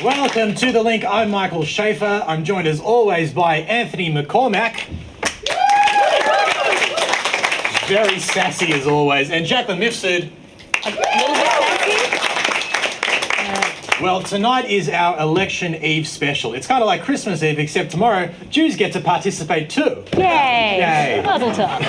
Welcome to The Link. I'm Michael Schaefer. I'm joined as always by Anthony McCormack. Very sassy as always. And Jacqueline Mifsud. A little bit sassy. Well, tonight is our Election Eve special. It's kind of like Christmas Eve, except tomorrow Jews get to participate too. Yay! Yay. Mazel tov.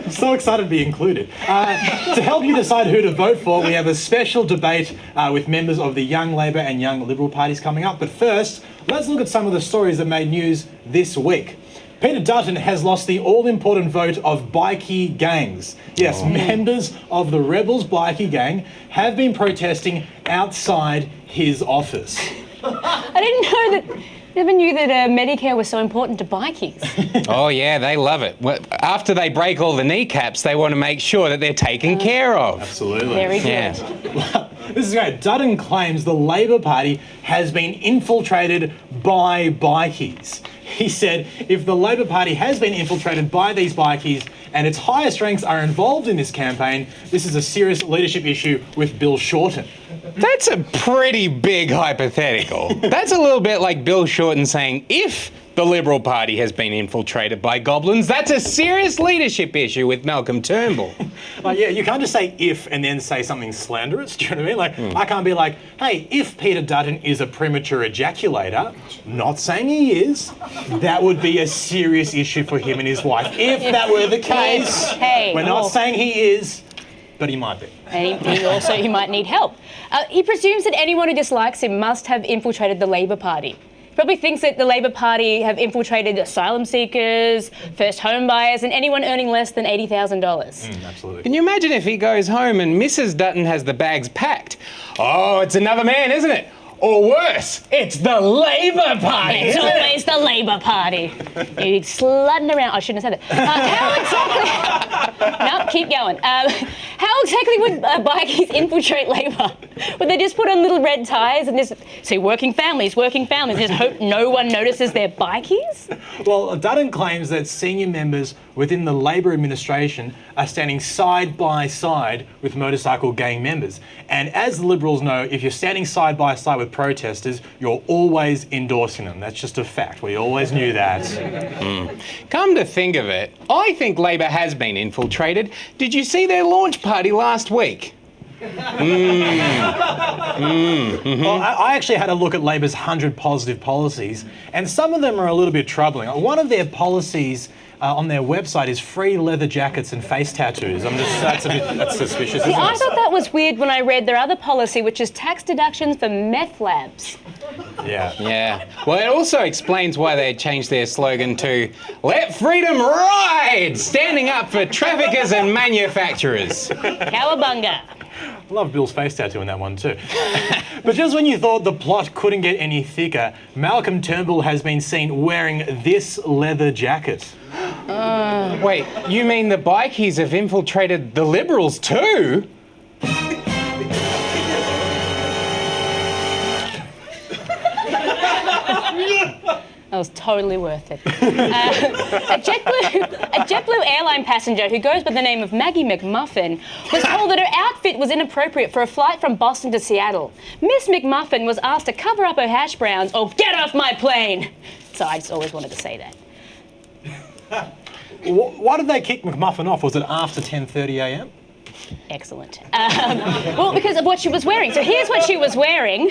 I'm so excited to be included. To help you decide who to vote for, we have a special debate with members of the Young Labor and Young Liberal parties coming up. But first, let's look at some of the stories that made news this week. Peter Dutton has lost the all-important vote of bikie gangs. Yes, members of the Rebels bikie gang have been protesting outside his office. Never knew that Medicare was so important to bikies. Oh yeah, they love it. Well, after they break all the kneecaps, they want to make sure that they're taken care of. Absolutely. Very good. Yeah. This is great. Dutton claims the Labor Party has been infiltrated by bikies. He said if the Labor Party has been infiltrated by these bikies and its highest ranks are involved in this campaign, this is a serious leadership issue with Bill Shorten. That's a pretty big hypothetical. That's a little bit like Bill Shorten saying if the Liberal Party has been infiltrated by goblins, that's a serious leadership issue with Malcolm Turnbull. Yeah, you can't just say if and then say something slanderous, do you know what I mean? I can't be like, hey, if Peter Dutton is a premature ejaculator, not saying he is, that would be a serious issue for him and his wife. If that were the case, we're not saying he is, but he might be. And he might need help. He presumes that anyone who dislikes him must have infiltrated the Labor Party. He probably thinks that the Labor Party have infiltrated asylum seekers, first home buyers, and anyone earning less than $80,000. Absolutely. Can you imagine if he goes home and Mrs. Dutton has the bags packed? Oh, it's another man, isn't it? Or worse, it's the Labor Party. It's always the Labor Party. You're slutting around. I shouldn't have said that. How exactly? No, keep going. How exactly would bikies infiltrate Labor? Would they just put on little red ties and just say working families, just hope no one notices they're bikies? Well, Dutton claims that senior members within the Labor administration are standing side by side with motorcycle gang members. And as the Liberals know, if you're standing side by side with protesters, you're always endorsing them. That's just a fact. We always knew that. Come to think of it, I think Labor has been infiltrated. Did you see their launch party last week? Well, I actually had a look at Labor's 100 positive policies, and some of them are a little bit troubling. One of their policies on their website is free leather jackets and face tattoos. That's suspicious, isn't it? I thought that was weird when I read their other policy, which is tax deductions for meth labs. Yeah. Well, it also explains why they changed their slogan to "Let freedom ride," standing up for traffickers and manufacturers. Cowabunga. I love Bill's face tattoo in that one too. But just when you thought the plot couldn't get any thicker, Malcolm Turnbull has been seen wearing this leather jacket. Wait, you mean the bikies have infiltrated the Liberals too? That was totally worth it. A JetBlue airline passenger who goes by the name of Maggie McMuffin was told that her outfit was inappropriate for a flight from Boston to Seattle. Miss McMuffin was asked to cover up her hash browns or get off my plane. So I just always wanted to say that. Why did they kick McMuffin off? Was it after 10:30 a.m? Excellent. Well, because of what she was wearing. So here's what she was wearing.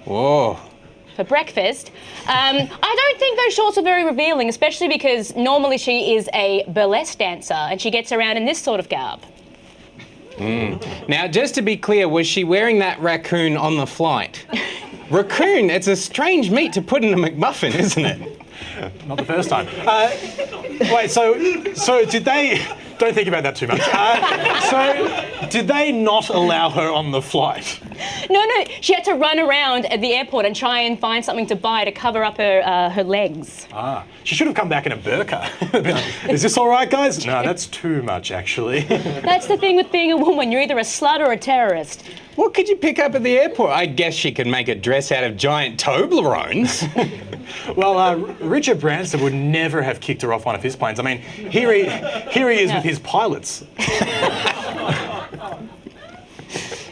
Whoa. For breakfast. I don't think those shorts are very revealing, especially because normally she is a burlesque dancer and she gets around in this sort of garb. Now, just to be clear, was she wearing that raccoon on the flight? Raccoon, it's a strange meat to put in a McMuffin, isn't it? Not the first time. Wait, so did they... Don't think about that too much. So did they not allow her on the flight? No, she had to run around at the airport and try and find something to buy to cover up her legs. She should have come back in a burqa. Is this all right, guys? No, that's too much, actually. That's the thing with being a woman. You're either a slut or a terrorist. What could you pick up at the airport? I guess she could make a dress out of giant Toblerones. Well, Richard Branson would never have kicked her off one of his planes. I mean, here he is with his pilots.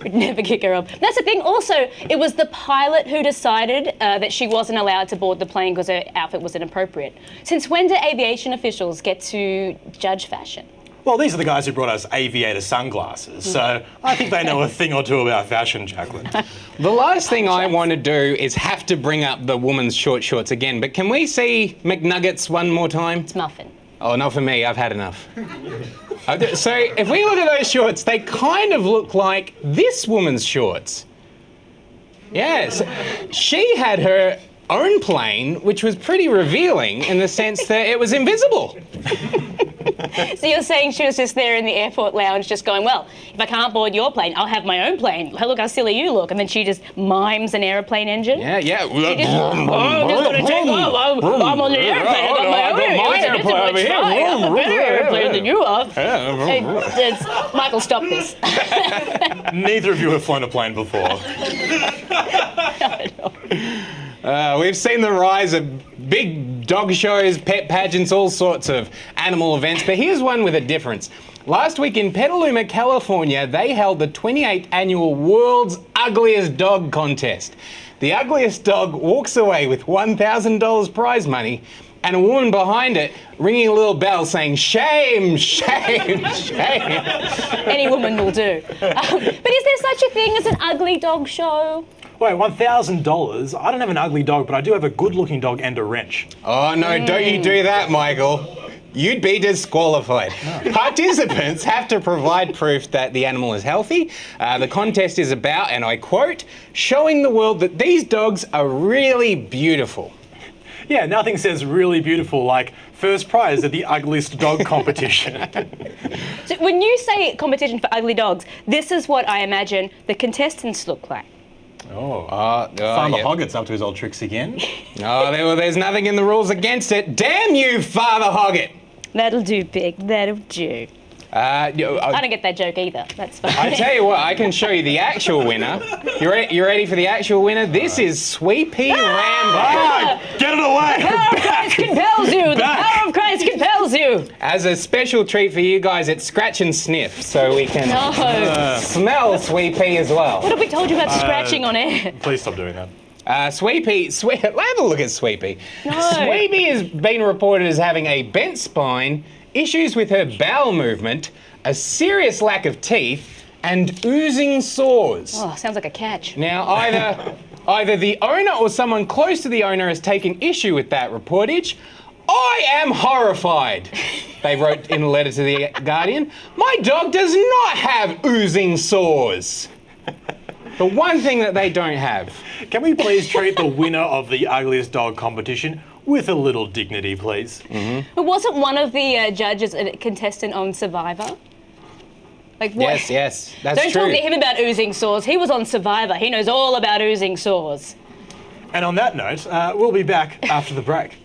We'd never kick her off. That's the thing. Also, it was the pilot who decided that she wasn't allowed to board the plane because her outfit was inappropriate. Since when do aviation officials get to judge fashion? Well, these are the guys who brought us aviator sunglasses, so I think they know a thing or two about fashion, Jacqueline. The last thing I want to do is have to bring up the woman's short shorts again, but can we see McNuggets one more time? It's Muffin. Oh, not for me. I've had enough. So if we look at those shorts, they kind of look like this woman's shorts. Yes. She had her own plane, which was pretty revealing in the sense that it was invisible. So you're saying she was just there in the airport lounge just going, well, if I can't board your plane, I'll have my own plane. Look how silly you look. And then she just mimes an airplane engine? Yeah. I'm just going to take off. I'm on the airplane. I got my own airplane over here. I'm a better airplane than you are. Michael, stop this. Neither of you have flown a plane before. We've seen the rise of big dog shows, pet pageants, all sorts of animal events, but here's one with a difference. Last week in Petaluma, California, they held the 28th annual World's Ugliest Dog Contest. The ugliest dog walks away with $1,000 prize money and a woman behind it ringing a little bell saying, shame, shame, shame. Any woman will do. But is there such a thing as an ugly dog show? Wait, $1,000? I don't have an ugly dog, but I do have a good-looking dog and a wrench. Oh no, don't you do that, Michael. You'd be disqualified. No. Participants have to provide proof that the animal is healthy. The contest is about, and I quote, showing the world that these dogs are really beautiful. Yeah, nothing says really beautiful like first prize at the ugliest dog competition. So when you say competition for ugly dogs, this is what I imagine the contestants look like. Farmer Hoggett's up to his old tricks again. There's nothing in the rules against it. Damn you, Father Hoggett! That'll do, Pig. That'll do. I don't get that joke either. That's fine. I tell you what, I can show you the actual winner. You ready for the actual winner? This is Sweet Pea Rambo. Ah, get it away! The power of Christ compels you! The power of Christ compels you! As a special treat for you guys, it's scratch and sniff, so we can smell Sweet Pea as well. What have we told you about scratching on air? Please stop doing that. Sweet Pea, have a look at Sweet Pea. No. Sweet Pea has been reported as having a bent spine, issues with her bowel movement, a serious lack of teeth, and oozing sores. Oh, sounds like a catch. Now, either the owner or someone close to the owner has taken issue with that reportage. I am horrified, they wrote in a letter to the Guardian. My dog does not have oozing sores. The one thing that they don't have. Can we please treat the winner of the ugliest dog competition with a little dignity, please? Mm-hmm. But wasn't one of the judges a contestant on Survivor? Like what? Yes, that's Don't true. talk to him about oozing sores. He was on Survivor. He knows all about oozing sores. And on that note, we'll be back after the break.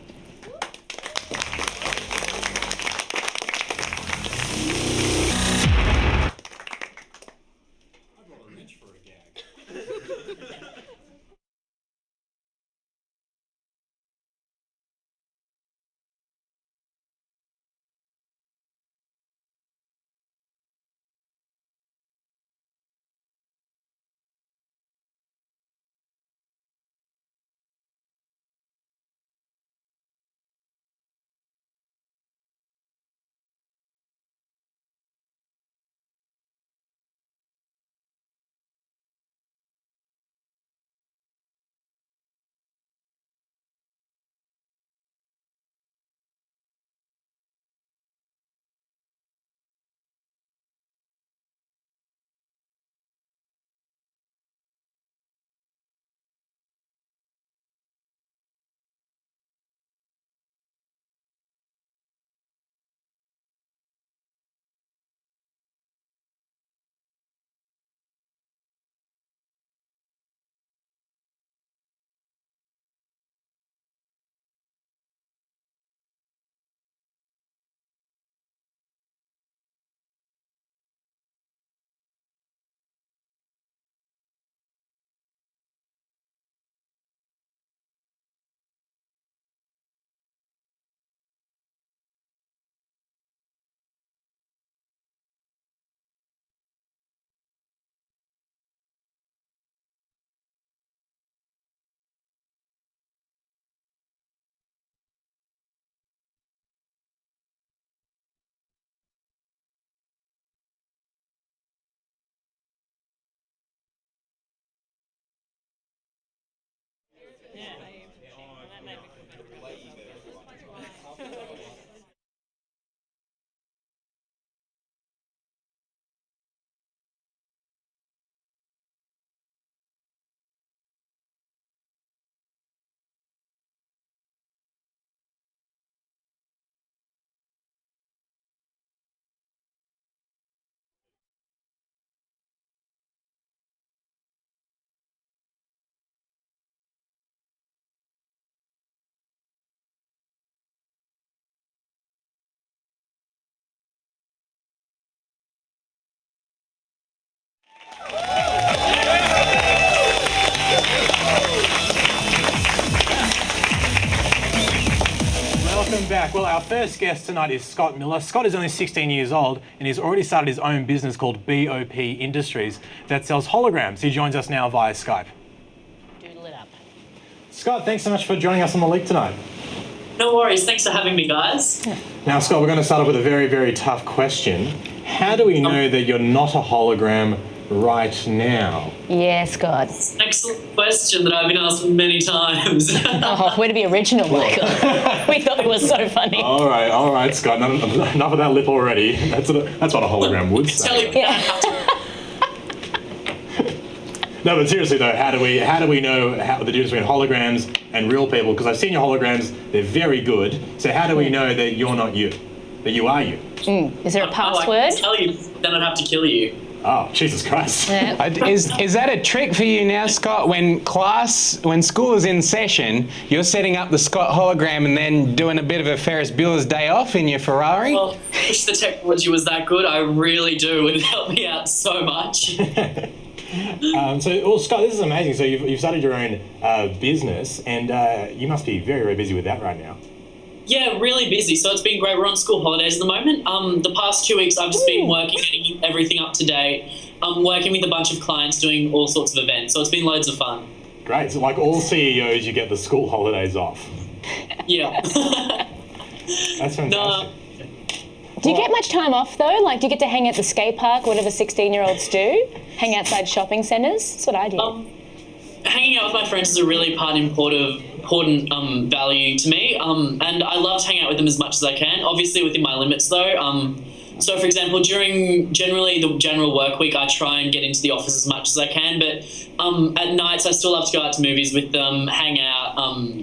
Welcome back. Well, our first guest tonight is Scott Miller. Scott is only 16 years old and he's already started his own business called BOP Industries that sells holograms. He joins us now via Skype. Doodle it up. Scott, thanks so much for joining us on the leak tonight. No worries. Thanks for having me, guys. Now, Scott, we're going to start off with a very, very tough question. How do we know that you're not a hologram right now? Yeah, Scott. Excellent question that I've been asked many times. Oh, way to be original, Michael. We thought it was so funny. All right, Scott. Enough of that lip already. That's what a hologram would say. Tell you Yeah. No, but seriously though, how do we know the difference between holograms and real people? Because I've seen your holograms; they're very good. So how do we know that you're not you, that you are you? Is there a I password? can tell you, then I'd have to kill you. Oh, Jesus Christ! Yeah. Is that a trick for you now, Scott? When school is in session, you're setting up the Scott hologram and then doing a bit of a Ferris Bueller's Day Off in your Ferrari? Well, I wish the technology was that good. I really do. It would help me out so much. Scott, this is amazing. So you've started your own business, and you must be very, very busy with that right now. Yeah, really busy. So it's been great. We're on school holidays at the moment. The past 2 weeks, I've just been working, getting everything up to date. Working with a bunch of clients, doing all sorts of events. So it's been loads of fun. Great. So like all CEOs, you get the school holidays off. Yeah. That's fantastic. Do you get much time off though? Like, do you get to hang at the skate park, whatever 16-year-olds do? Hang outside shopping centres? That's what I do. Hanging out with my friends is a really important value to me, and I love to hang out with them as much as I can, obviously within my limits though. So for example, during generally the general work week, I try and get into the office as much as I can, but at nights I still love to go out to movies with them, hang out,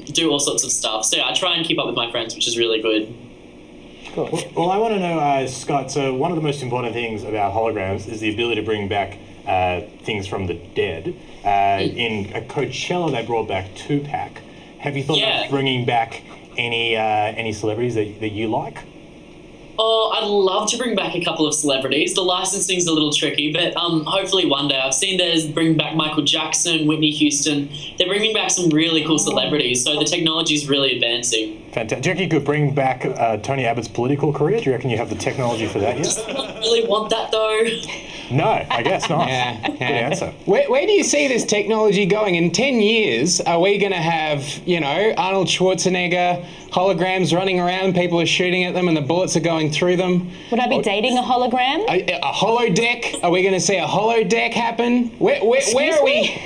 do all sorts of stuff. So yeah, I try and keep up with my friends, which is really good. Cool. Well, I want to know, Scott, so one of the most important things about holograms is the ability to bring back things from the dead. In Coachella, they brought back Tupac. Have you thought about bringing back any celebrities that you like? Oh, I'd love to bring back a couple of celebrities. The licensing's a little tricky, but hopefully one day. I've seen there's bring back Michael Jackson, Whitney Houston. They're bringing back some really cool celebrities, so the technology's really advancing. Fantastic. Do you reckon you could bring back Tony Abbott's political career? Do you reckon you have the technology for that yet? I don't really want that though. No, I guess not. Good answer. Where do you see this technology going? In 10 years, are we going to have, Arnold Schwarzenegger holograms running around, people are shooting at them and the bullets are going through them? Would I be dating a hologram? A holodeck? Are we going to see a holodeck happen? Where are we?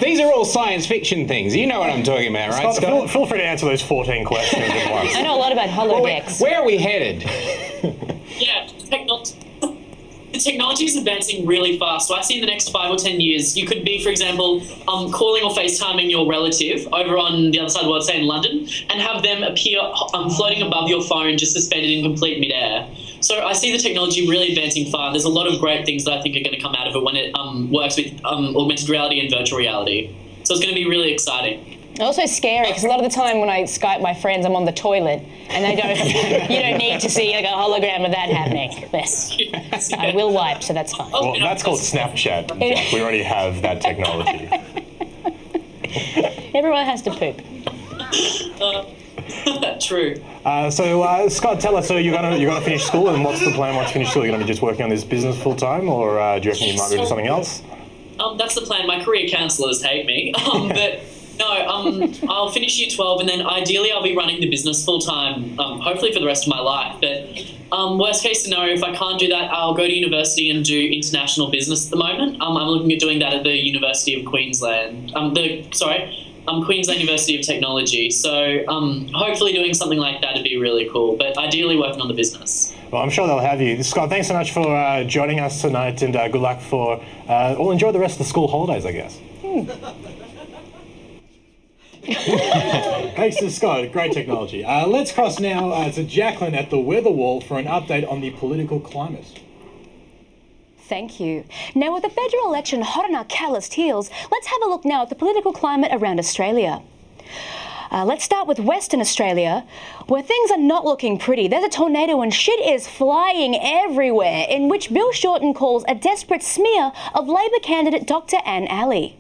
These are all science fiction things. You know what I'm talking about, right, Scott? Feel free to answer those 14 questions at once. I know a lot about holodecks. Where are we headed? Yeah, the technology is advancing really fast. So I see in the next 5 or 10 years, you could be, for example, calling or FaceTiming your relative over on the other side of the world, say in London, and have them appear floating above your phone, just suspended in complete midair. So I see the technology really advancing far. There's a lot of great things that I think are going to come out of it when it works with augmented reality and virtual reality. So it's going to be really exciting. Also scary because a lot of the time when I Skype my friends, I'm on the toilet, and they don't. You don't need to see like a hologram of that happening. But I will wipe, so that's fine. Well, that's called Snapchat. Jack. We already have that technology. Everyone has to poop. True. So Scott, tell us. So you're gonna finish school, and what's the plan once you finish school? You're gonna be just working on this business full time, or do you reckon you might go do something else? That's the plan. My career counsellors hate me, but. No, I'll finish year 12 and then ideally I'll be running the business full time, hopefully for the rest of my life. But worst case scenario, if I can't do that, I'll go to university and do international business at the moment. I'm looking at doing that at the University of Queensland. Queensland University of Technology. So hopefully doing something like that would be really cool, but ideally working on the business. Well, I'm sure they'll have you. Scott, thanks so much for joining us tonight, and good luck for, enjoy the rest of the school holidays, I guess. Thanks to Scott, great technology. Let's cross now to Jacqueline at the Weather Wall for an update on the political climate. Thank you. Now, with the federal election hot on our calloused heels, let's have a look now at the political climate around Australia. Let's start with Western Australia, where things are not looking pretty. There's a tornado and shit is flying everywhere, in which Bill Shorten calls a desperate smear of Labor candidate Dr. Anne Alley.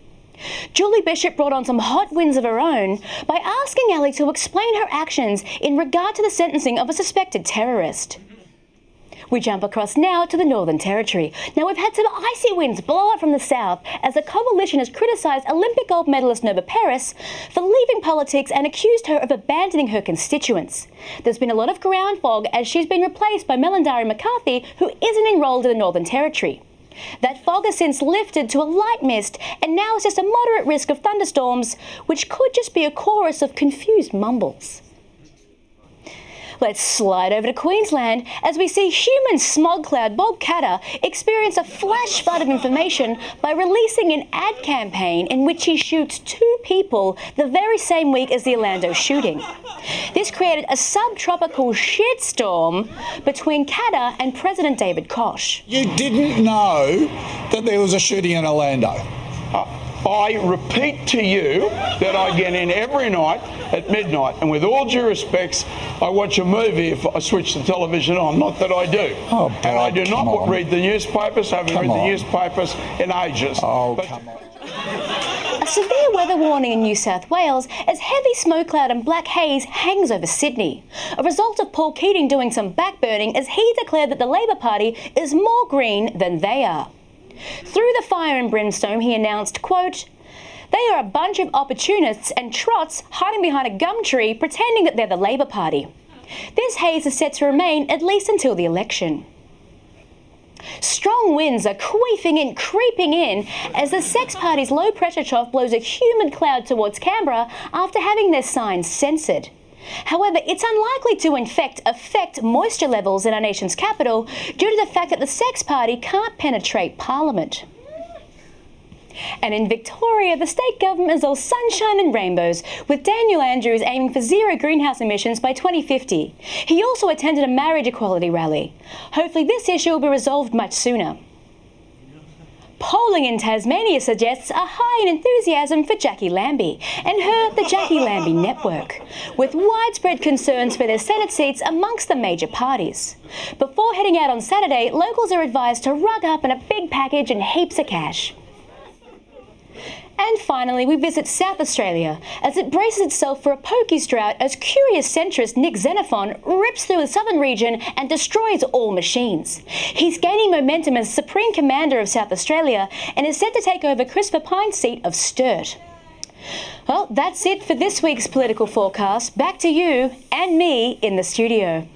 Julie Bishop brought on some hot winds of her own by asking Ali to explain her actions in regard to the sentencing of a suspected terrorist. We jump across now to the Northern Territory. Now, we've had some icy winds blow up from the south as the coalition has criticised Olympic gold medalist Nova Peris for leaving politics and accused her of abandoning her constituents. There's been a lot of ground fog as she's been replaced by Melandari McCarthy, who isn't enrolled in the Northern Territory. That fog has since lifted to a light mist, and now it's just a moderate risk of thunderstorms, which could just be a chorus of confused mumbles. Let's slide over to Queensland as we see human smog cloud Bob Katter experience a flash flood of information by releasing an ad campaign in which he shoots 2 people the very same week as the Orlando shooting. This created a subtropical shitstorm between Katter and President David Koch. You didn't know that there was a shooting in Orlando. I repeat to you that I get in every night at midnight, and with all due respects, I watch a movie if I switch the television on. Not that I do. Oh, and I do not come on. read the newspapers. I haven't read the newspapers in ages. Oh, But- come on. A severe weather warning in New South Wales as heavy smoke cloud and black haze hangs over Sydney, a result of Paul Keating doing some backburning as he declared that the Labor Party is more green than they are. Through the fire and brimstone, he announced, quote, "They are a bunch of opportunists and trots hiding behind a gum tree pretending that they're the Labor Party. This haze is set to remain at least until the election." Strong winds are creeping in as the Sex Party's low-pressure trough blows a humid cloud towards Canberra after having their signs censored. However, it's unlikely to affect moisture levels in our nation's capital due to the fact that the Sex Party can't penetrate Parliament. And in Victoria, the state government is all sunshine and rainbows, with Daniel Andrews aiming for zero greenhouse emissions by 2050. He also attended a marriage equality rally. Hopefully this issue will be resolved much sooner. Polling in Tasmania suggests a high in enthusiasm for Jackie Lambie and the Jackie Lambie Network, with widespread concerns for their Senate seats amongst the major parties. Before heading out on Saturday, locals are advised to rug up in a big package and heaps of cash. And finally, we visit South Australia as it braces itself for a pokies drought as curious centrist Nick Xenophon rips through the southern region and destroys all machines. He's gaining momentum as Supreme Commander of South Australia and is set to take over Christopher Pyne's seat of Sturt. Well, that's it for this week's political forecast. Back to you and me in the studio.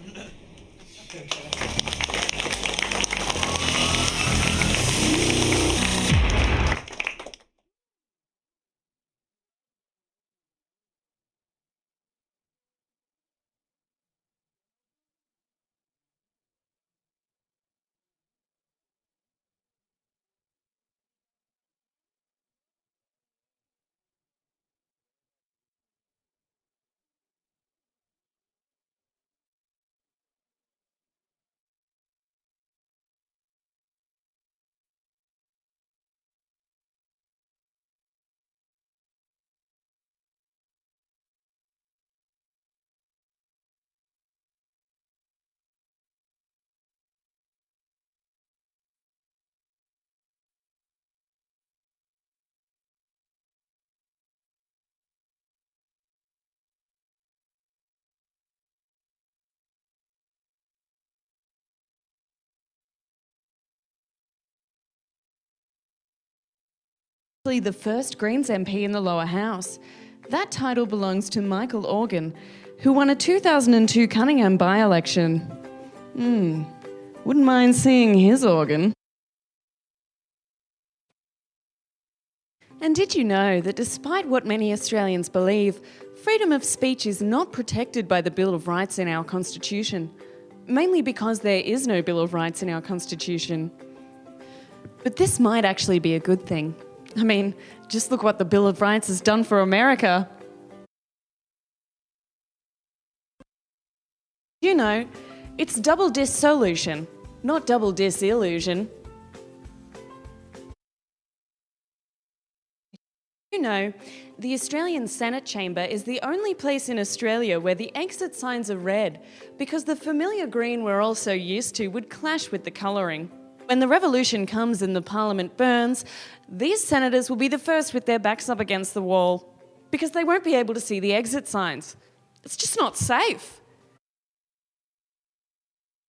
The first Greens MP in the lower house. That title belongs to Michael Organ, who won a 2002 Cunningham by-election. Wouldn't mind seeing his organ. And did you know that despite what many Australians believe, freedom of speech is not protected by the Bill of Rights in our Constitution? Mainly because there is no Bill of Rights in our Constitution. But this might actually be a good thing. I mean, just look what the Bill of Rights has done for America. You know, it's double dissolution, not double disillusion. You know, the Australian Senate chamber is the only place in Australia where the exit signs are red because the familiar green we're all so used to would clash with the colouring. When the revolution comes and the parliament burns, these senators will be the first with their backs up against the wall because they won't be able to see the exit signs. It's just not safe.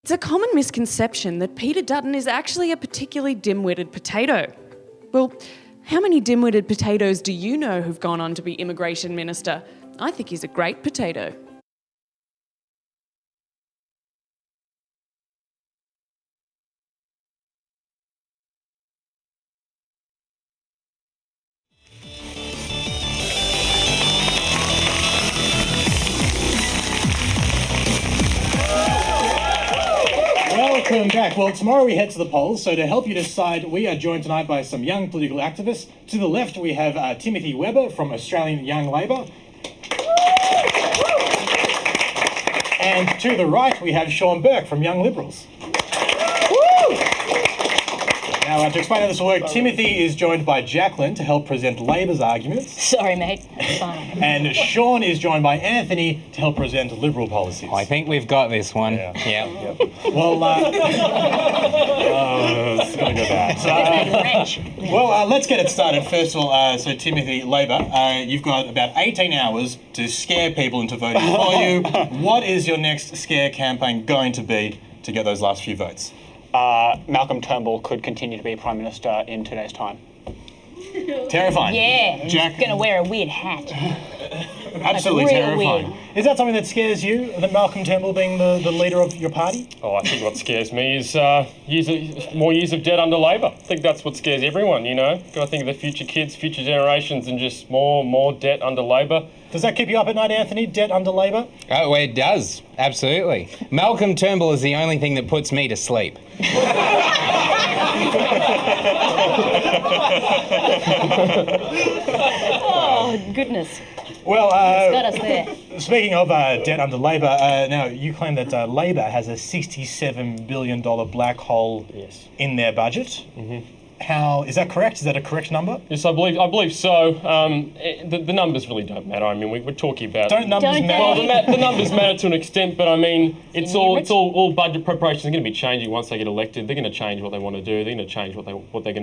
It's a common misconception that Peter Dutton is actually a particularly dim-witted potato. Well, how many dim-witted potatoes do you know who've gone on to be immigration minister? I think he's a great potato. Welcome back. Well, tomorrow we head to the polls, so to help you decide, we are joined tonight by some young political activists. To the left, we have Timothy Webber from Australian Young Labor. And to the right, we have Sean Burke from Young Liberals. Now, to explain how this will work, Timothy is joined by Jacqueline to help present Labor's arguments. Sorry, mate. It's fine. And Sean is joined by Anthony to help present Liberal policies. I think we've got this one. Yeah. Well, it's going to go bad. Let's get it started. First of all, so Timothy, Labor, you've got about 18 hours to scare people into voting for you. What is your next scare campaign going to be to get those last few votes? Malcolm Turnbull could continue to be Prime Minister in 2 days' time. Terrifying. Yeah, Jack? he's going to wear a weird hat. Absolutely Like, real terrifying. weird. Is that something that scares you, that Malcolm Turnbull being the leader of your party? Oh, I think what scares me is more years of debt under Labor. I think that's what scares everyone, you know. Got to think of the future kids, future generations, and just more debt under Labor. Does that keep you up at night, Anthony? Debt under Labor? Oh, it does. Absolutely. Malcolm Turnbull is the only thing that puts me to sleep. Oh, goodness. Well, Got us there. speaking of debt under Labor, now you claim that Labor has a $67 billion black hole in their budget. How is that correct? Is that a correct number? Yes, I believe so. The numbers really don't matter. I mean, we're talking about. Don't numbers Don't matter? they? Well, the numbers matter to an extent, but I mean, it's all budget preparations are going to be changing once they get elected. They're going to change what they want to do. They're going to change how they're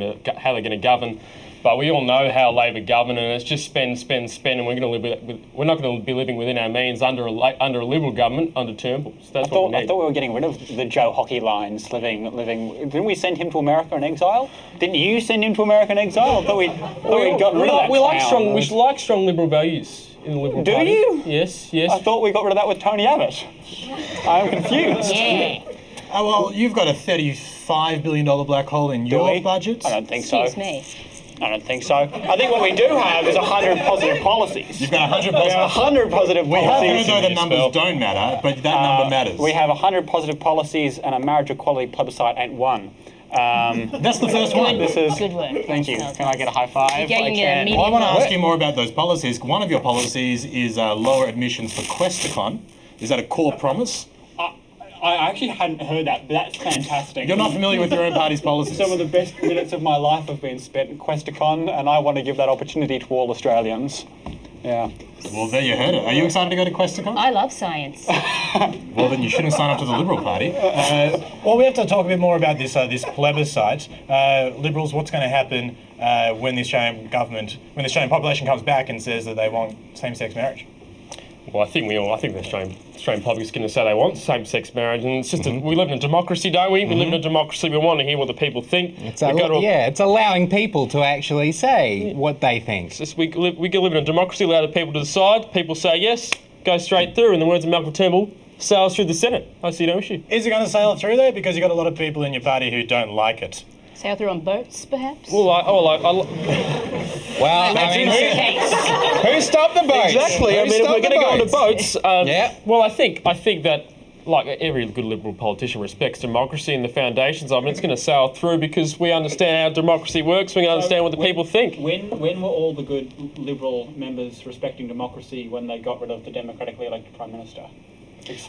going to govern. But we all know how Labor govern, and it's just spend, and we're not going to be living within our means under a Liberal government under Turnbull. So that's what we I need. thought we were getting rid of the Joe Hockey lines. Living. Didn't we send him to America in exile? Didn't you send him to America in exile? I thought we'd gotten rid of that. We like clown. strong Liberal values in the Liberal Do Party. you? Yes. I thought we got rid of that with Tony Abbott. I'm confused. Yeah. Oh, well, you've got a $35 billion black hole in Do your we? budget. I don't think so. Excuse me. I don't think so. I think what we do have is 100 positive policies. You've got 100 We have positive. 100 positive We have policies. heard though the numbers don't matter, but that number matters. We have 100 positive policies, and a marriage equality plebiscite ain't one. That's the first one. This is. Good work. Thank you. Can I get a high five? Yeah, you I can get a can. medium. Well, I want to ask you more about those policies. One of your policies is lower admissions for Questacon. Is that a core promise? I actually hadn't heard that, but that's fantastic. You're not familiar with your own party's policies. Some of the best minutes of my life have been spent at Questacon, and I want to give that opportunity to all Australians. Yeah. Well, there you heard it. Are you excited to go to Questacon? I love science. Well, then you shouldn't sign up to the Liberal Party. Well, we have to talk a bit more about this plebiscite. Liberals, what's going to happen when the Australian population comes back and says that they want same-sex marriage? Well, I think the Australian public's going to say they want same-sex marriage, and it's just we live in a democracy, don't we? We live in a democracy. We want to hear what the people think. It's allowing people to actually say what they think. We can live in a democracy, allow the people to decide. People say yes, go straight through. In the words of Malcolm Turnbull, sails through the Senate. I see no issue. Is it going to sail through there? Because you've got a lot of people in your party who don't like it. Sail through on boats, perhaps? Well, That's in this case. who stopped the boats? Exactly. I Who mean, if we're stopped the going to go on to boats? boats, Yeah. Well, I think that, like every good Liberal politician respects democracy and the foundations of it, it's going to sail through because we understand how democracy works. We understand what the people think. When were all the good Liberal members respecting democracy when they got rid of the democratically elected Prime Minister?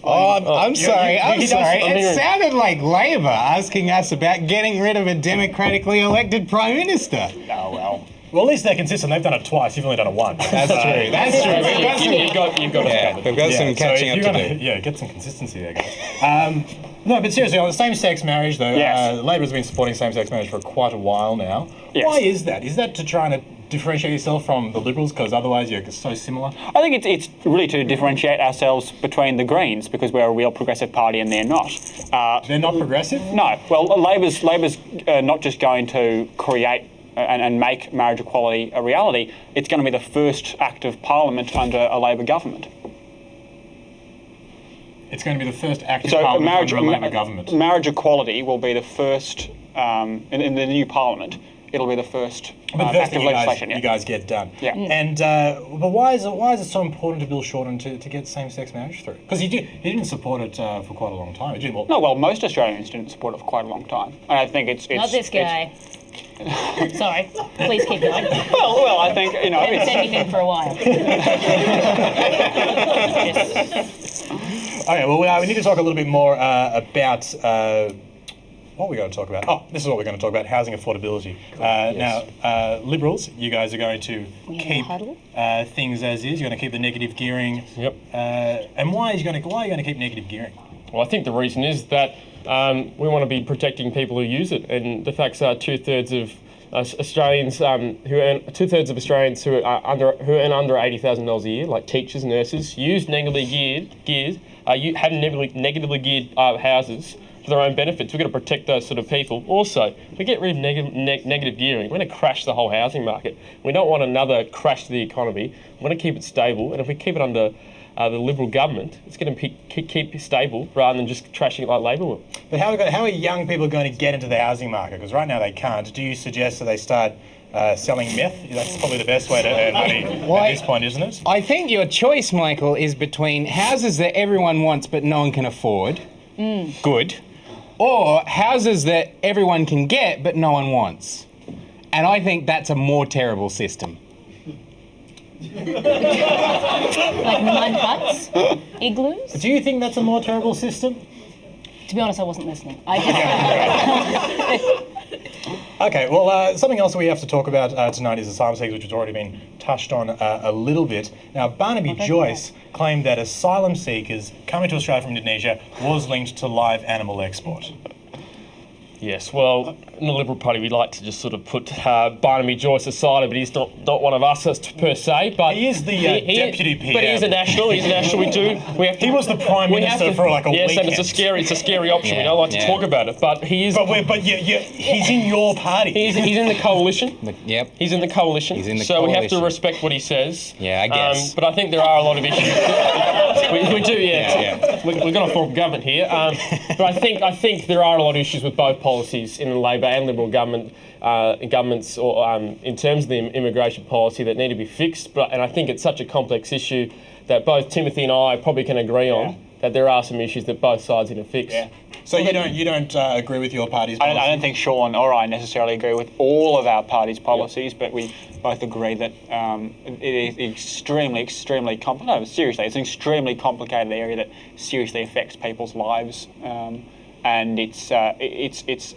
Oh, I'm sorry. I'm sorry. I'm It hearing- sounded like Labor asking us about getting rid of a democratically elected Prime Minister. Oh, well. Well, at least they're consistent. They've done it twice. You've only done it once. That's true. That's true. You've got us covered. We've got some catching up to do. Yeah, get some consistency there, guys. No, but seriously, on the same-sex marriage, though, Yes. Labor's been supporting same-sex marriage for quite a while now. Yes. Why is that? Is that to try and differentiate yourself from the Liberals, because otherwise you're so similar? I think it's really to differentiate ourselves between the Greens, because we're a real progressive party and they're not. They're not progressive? No. Well, Labor's not just going to create and make marriage equality a reality. It's going to be the first act of Parliament under a Labor government. It's going to be the first act of So Parliament marriage, under a Labor government. marriage equality will be the first in the new Parliament. It'll be the first But the first act thing of legislation. you guys get done. Yeah. And but why is it so important to Bill Shorten to get same-sex marriage through? Because he didn't support it for quite a long time. He did, well, No, well, most Australians didn't support it for quite a long time, and I think it's Not this guy. Sorry. Please keep going. Well, I think I haven't said anything for a while. Okay, well, we need to talk a little bit more about what we're going to talk about. Oh, this is what we're going to talk about, housing affordability. Now, Liberals, you guys are going to keep things as is. You're going to keep the negative gearing. Yep. And why are you going to keep negative gearing? Well, I think the reason is that we want to be protecting people who use it, and the facts are 2/3 of Australians who earn $2/3 of Australians who earn under $80,000 a year, like teachers, nurses, use negatively geared have negatively geared houses for their own benefits. We've got to protect those sort of people. Also, if we get rid of negative gearing, we're going to crash the whole housing market. We don't want another crash to the economy. We want to keep it stable, and if we keep it under the Liberal government, it's going to keep stable rather than just trashing it like Labor will. But how are young people going to get into the housing market? Because right now they can't. Do you suggest that they start selling meth? That's probably the best way to earn money at this point, isn't it? I think your choice, Michael, is between houses that everyone wants but no one can afford. Good. Or houses that everyone can get but no one wants. And I think that's a more terrible system. Like mud huts, igloos. Do you think that's a more terrible system? To be honest, I wasn't listening. I Okay, well, something else that we have to talk about tonight is asylum seekers, which has already been touched on a little bit. Now, Barnaby Joyce claimed that asylum seekers coming to Australia from Indonesia was linked to live animal export. Yes, well, in the Liberal Party, we like to just sort of put Barnaby Joyce aside, but he's not one of us per se. But he is the deputy PM. But he is a national. He's a national. He was the prime minister for like a weekend. Yes, and it's a scary option. We don't like to talk about it, but he is. But he's in your party. He's in the coalition. Yep. He's in the coalition. He's in the so coalition. we have to respect what he says. Yeah, I guess. But I think there are a lot of issues. we do, yeah. We're going to form government here. But I think there are a lot of issues with both policies in the Labor and Liberal governments, or in terms of the immigration policy, that need to be fixed. And I think it's such a complex issue that both Timothy and I probably can agree on that there are some issues that both sides need to fix. Yeah. So you don't agree with your party's policy? I don't think Sean or I necessarily agree with all of our party's policies, but we both agree that it is extremely complicated. Seriously, it's an extremely complicated area that seriously affects people's lives, and it's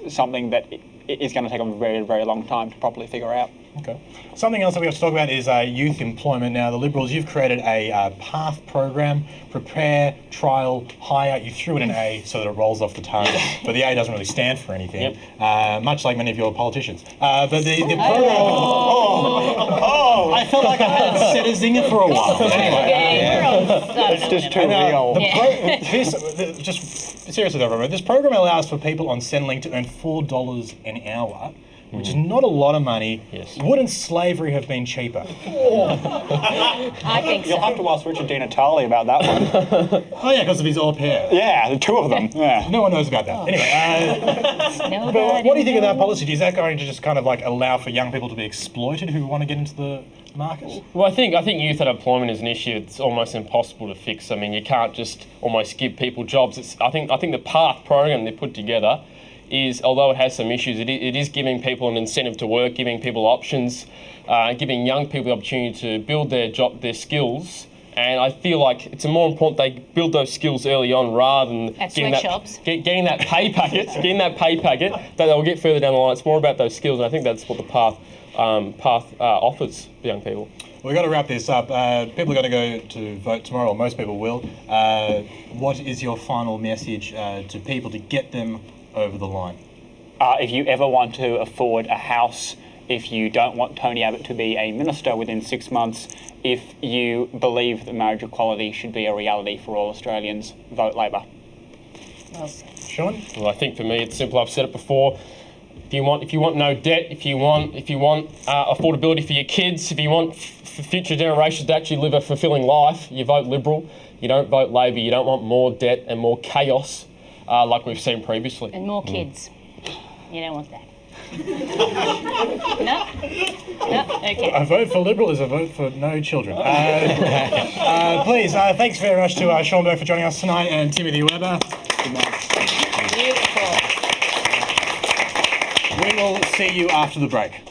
something that is going to take a very, very long time to properly figure out. Okay. Something else that we have to talk about is youth employment. Now, the Liberals, you've created a PATH program, prepare, trial, hire. You threw in an A so that it rolls off the tongue, but the A doesn't really stand for anything, much like many of your politicians. But the program... I felt like I hadn't said a zinger for a while. It's just too real. Just seriously though, Robert, this program allows for people on Centrelink to earn $4 an hour, which is not a lot of money. Yes. Wouldn't slavery have been cheaper? I think so. You'll have to ask Richard Di Natale about that one. Oh yeah, because of his au pair. Yeah, the two of them. Yeah. No one knows about that. Anyway, but what do you think of that policy? Is that going to just kind of like allow for young people to be exploited who want to get into the market? Well, I think youth unemployment is an issue. It's almost impossible to fix. I mean, you can't just almost give people jobs. I think the PATH program they put together is, although it has some issues, it is giving people an incentive to work, giving people options, giving young people the opportunity to build their skills. And I feel like it's more important they build those skills early on rather than getting that pay packet, that they'll get further down the line. It's more about those skills, and I think that's what the PATH offers for young people. We've got to wrap this up. People are going to go to vote tomorrow, or most people will. What is your final message to people to get them over the line? If you ever want to afford a house, if you don't want Tony Abbott to be a minister within 6 months, if you believe that marriage equality should be a reality for all Australians, vote Labor. Well said. Sean? Well, I think for me it's simple. I've said it before. If you want no debt, if you want affordability for your kids, if you want for future generations to actually live a fulfilling life, you vote Liberal. You don't vote Labor. You don't want more debt and more chaos like we've seen previously. And more kids. You don't want that. No? Okay. A vote for Liberal is a vote for no children. Please, thanks very much to Sean Burke for joining us tonight and Timothy Webber. Good night. Beautiful. We will see you after the break.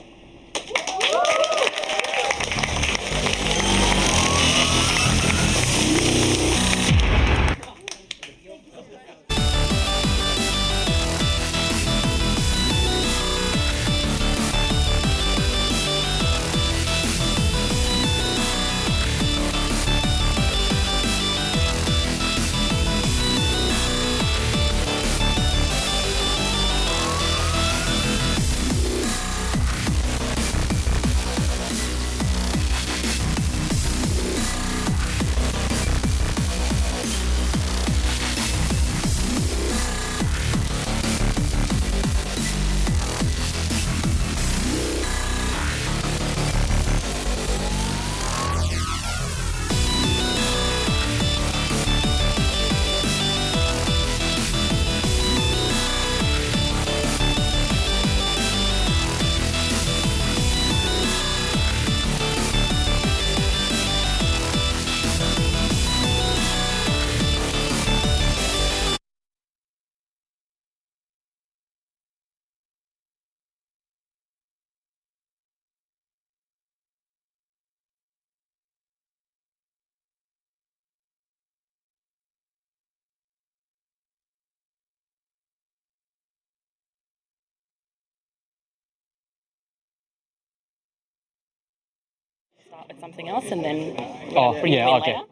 Start with something else and then... Oh, yeah, okay. Later.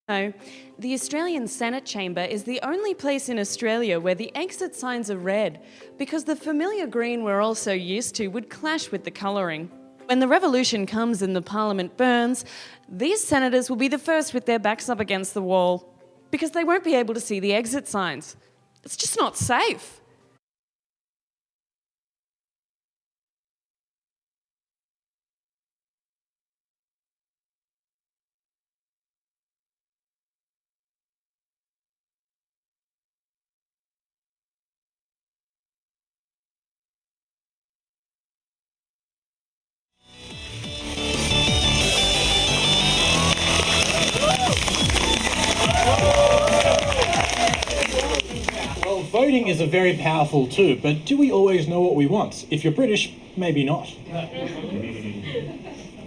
No, the Australian Senate chamber is the only place in Australia where the exit signs are red, because the familiar green we're all so used to would clash with the colouring. When the revolution comes and the parliament burns, these senators will be the first with their backs up against the wall, because they won't be able to see the exit signs. It's just not safe. Well, voting is a very powerful tool, but do we always know what we want? If you're British, maybe not. The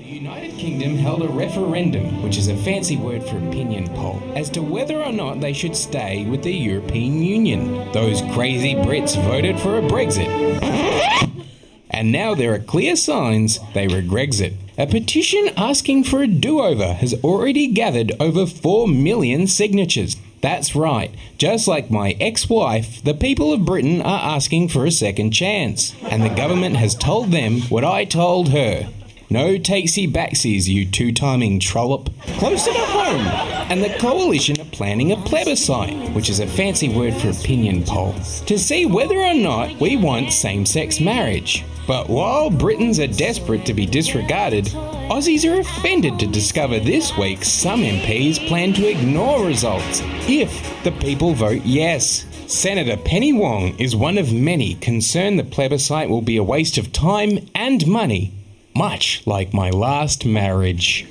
United Kingdom held a referendum, which is a fancy word for opinion poll, as to whether or not they should stay with the European Union. Those crazy Brits voted for a Brexit. And now there are clear signs they regrexit. A petition asking for a do-over has already gathered over 4 million signatures. That's right, just like my ex-wife, the people of Britain are asking for a second chance. And the government has told them what I told her. No takesy-backsies, you two-timing trollop. Closer to home. And the coalition are planning a plebiscite, which is a fancy word for opinion poll, to see whether or not we want same-sex marriage. But while Britons are desperate to be disregarded, Aussies are offended to discover this week some MPs plan to ignore results if the people vote yes. Senator Penny Wong is one of many concerned the plebiscite will be a waste of time and money, much like my last marriage.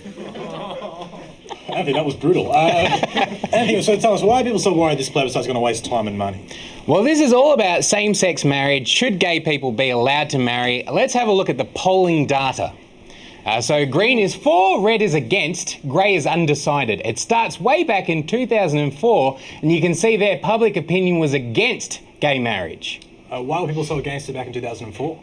Anthony, that was brutal. Anthony, so tell us, why are people so worried this plebiscite is going to waste time and money? Well, this is all about same-sex marriage. Should gay people be allowed to marry? Let's have a look at the polling data. So green is for, red is against, grey is undecided. It starts way back in 2004, and you can see there public opinion was against gay marriage. Why were people so against it back in 2004?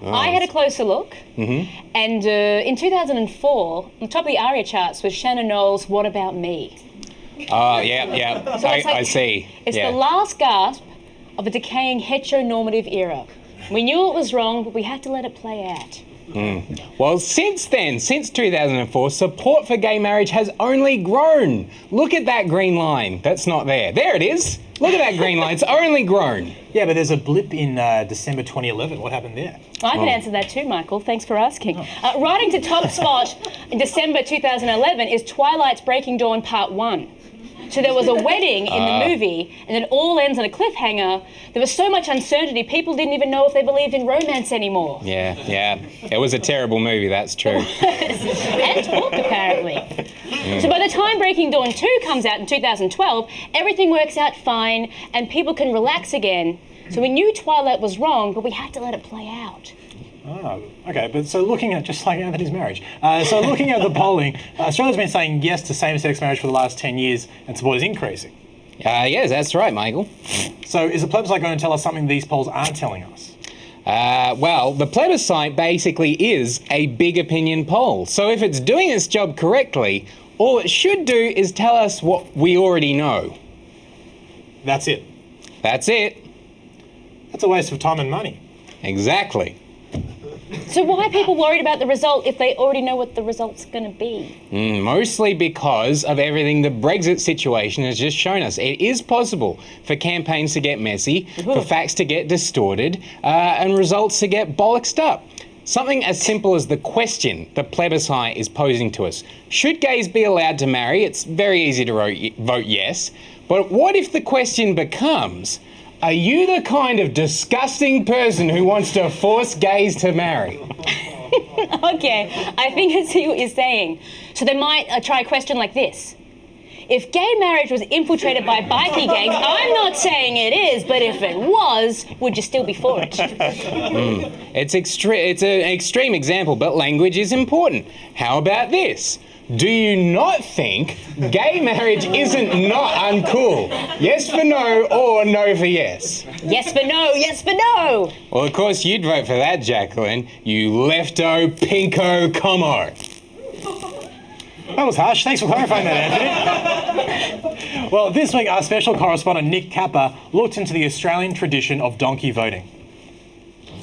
I had a closer look, Mm-hmm. and in 2004, on the top of the ARIA charts was Shannon Knowles' What About Me? Oh, yeah. So it's I see. It's yeah. the last gasp of a decaying heteronormative era. We knew it was wrong, but we had to let it play out. Well, since then, since 2004, support for gay marriage has only grown. Look at that green line. That's not there. There it is. Look at that green line. It's only grown. Yeah, but there's a blip in December 2011. What happened there? I can answer that too, Michael. Thanks for asking. Riding to top spot in December 2011 is Twilight's Breaking Dawn Part 1. So there was a wedding in the movie, and it all ends on a cliffhanger. There was so much uncertainty, people didn't even know if they believed in romance anymore. Yeah. It was a terrible movie, that's true. And talk, apparently. So by the time Breaking Dawn 2 comes out in 2012, everything works out fine, and people can relax again. So we knew Twilight was wrong, but we had to let it play out. Oh, okay. But so looking at, just like Anthony's marriage, so looking at the polling, Australia's been saying yes to same-sex marriage for the last 10 years, and support is increasing. Yes, that's right, Michael. So is the plebiscite going to tell us something these polls aren't telling us? Well, the plebiscite basically is a big opinion poll. So if it's doing its job correctly, all it should do is tell us what we already know. That's it. That's it. That's a waste of time and money. Exactly. So why are people worried about the result if they already know what the result's going to be? Mostly because of everything the Brexit situation has just shown us. It is possible for campaigns to get messy, for facts to get distorted, and results to get bollocksed up. Something as simple as the question the plebiscite is posing to us. Should gays be allowed to marry? It's very easy to vote yes. But what if the question becomes, are you the kind of disgusting person who wants to force gays to marry? Okay, I think I see what you're saying. So they might try a question like this. If gay marriage was infiltrated by bikie gangs, I'm not saying it is, but if it was, would you still be for it? It's an extreme example, but language is important. How about this? Do you not think gay marriage isn't not uncool? Yes for no or no for yes? Yes for no, yes for no! Well, of course you'd vote for that, Jacqueline. You lefto pinko como. That was harsh. Thanks for clarifying that, Anthony. Well, this week our special correspondent Nick Kappa looked into the Australian tradition of donkey voting.